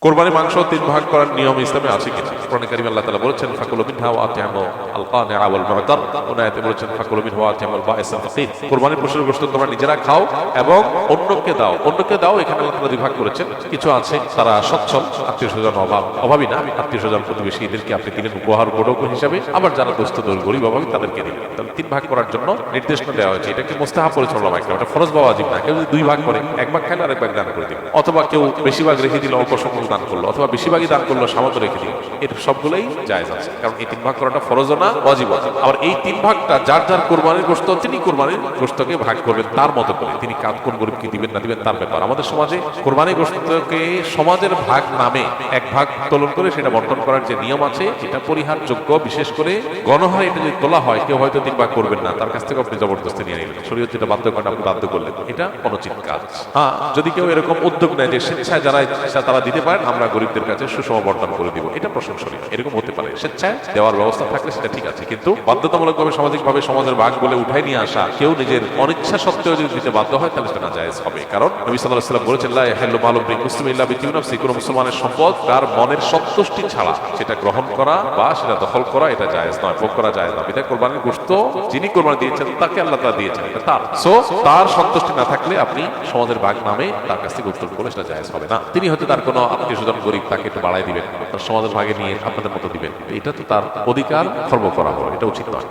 কোরবানির মাংস তিন ভাগ করার নিয়ম ইসলামে আছে কিনা? কোরআনে কারীমে আল্লাহ তাআলা বলেছেন ফাকুলু মিনহা ওয়া আতিমু আল কানিআ ওয়াল মু'তার। অন্য আয়াতে বলেছেন ফাকুলু মিনহা ওয়া আতিমু আল বাঈস আল ফাকির। কোরবানির পশুর গোশত তোমরা নিজেরা খাও এবং অন্যকে দাও। অন্যকে দাও এখানে আল্লাহ তাআলা দুই ভাগ করেছেন। কিছু আছে তারা সচ্ছল, আত্মীয়স্বজন অভাবী না, আত্মীয়স্বজন প্রতিবেশী এদেরকে আপনি দিলেন উপহার উপঢৌক হিসাবে। আবার যারা দুস্থ গরিব অভাবী তাদেরকে দিলেন। তাহলে তিন ভাগ করার জন্য নির্দেশনা দেওয়া হয়েছে। এটা কি মুস্তাহাব বলেছেন উলামা ইকরাম, এটা ফরজ বা ওয়াজিব না। কেউ যদি দুই ভাগ করে, এক ভাগ খাইলো আর এক ভাগ দান করে দিল, অথবা কেউ বেশি ভাগ রেখে দিল, অল্প সংখ্যক দান করলো, অথবা বেশিরভাগই দান করলো, সামর্থ্য রেখে দিল, এর সবগুলোই জায়েজ আছে। কারণ এই তিন ভাগ করাটা ফরজ না, ওয়াজিব আছে। আবার এই তিন ভাগটা যার যার কোরবানির গোশত, তিনি কোরবানির গোশতকে ভাগ করবেন তার মতো করে। তিনি কোন গরিবকে দিবেন না দিবেন তার ব্যাপার। আমাদের সমাজে কোরবানির গোশতকে সমাজের ভাগ নামে এক ভাগ উত্তোলন করে সেটা বন্টন করার যে নিয়ম আছে, এটা পরিহারযোগ্য। বিশেষ করে গণহারে এটা যদি তোলা হয়, কেউ হয়তো তিন ভাগ করবেন না, তার কাছ থেকে আপনি জবরদস্তি নিয়ে নিলেন, শরীয়ত যেটা বাধ্য করেন আপনি বাধ্য করলেন, এটা অনুচিত কাজ। হ্যাঁ, যদি কেউ এরকম উদ্যোগ নেয় যে স্বেচ্ছায় যারা ইচ্ছা তারা দিতে পারেন, আমরা গরিবদের কাছে সুষম বন্টন করে দিব, এটা প্রশংসনীয়। এরকম হতে পারে, স্বেচ্ছায় দেওয়ার ব্যবস্থা থাকলে সেটা ঠিক আছে। কিন্তু বাধ্যতামূলকভাবে সামাজিকভাবে সমাজের ভাগ বলে উঠাই নিয়ে আসা, কেউ নিজের অনিচ্ছা সত্ত্বেও যদি দিতে বাধ্য হয়, তাহলে সেটা নাজায়েজ হবে। কারণ নবী সাল্লাল্লাহু আলাইহি ওয়াসাল্লাম বলেছেন লা ইয়াহিল্লু মালু বিল মুসলিমি ইল্লা বিতিবি নাফসি। কোন মুসলমানের সম্পদ তার মনের সন্তুষ্টি ছাড়া সেটা গ্রহণ করা বা সেটা দখল করা এটা জায়েজ নয়, ভোগ করা জায়েজ নয়। বিধায় কোরবানির গোশত যিনি কোরবানি দিয়েছেন তাকে আল্লাহ তাআলা দিয়েছেন, এটা তার। সো তার সন্তুষ্টি না থাকলে আপনি সমাজের ভাগ নামে তার কাছ থেকে উত্তোলন করলে সেটা জায়েজ হবে না। তিনি হয়তো তার কোনো আত্মীয়স্বজন গরিব, তাকে একটু বাড়াই দিবেন, তার সমাজের ভাগে নিয়ে আপনাদের মতো দিবেন, এটা তো তার অধিকার খর্ব করা হবে, এটা উচিত নয়।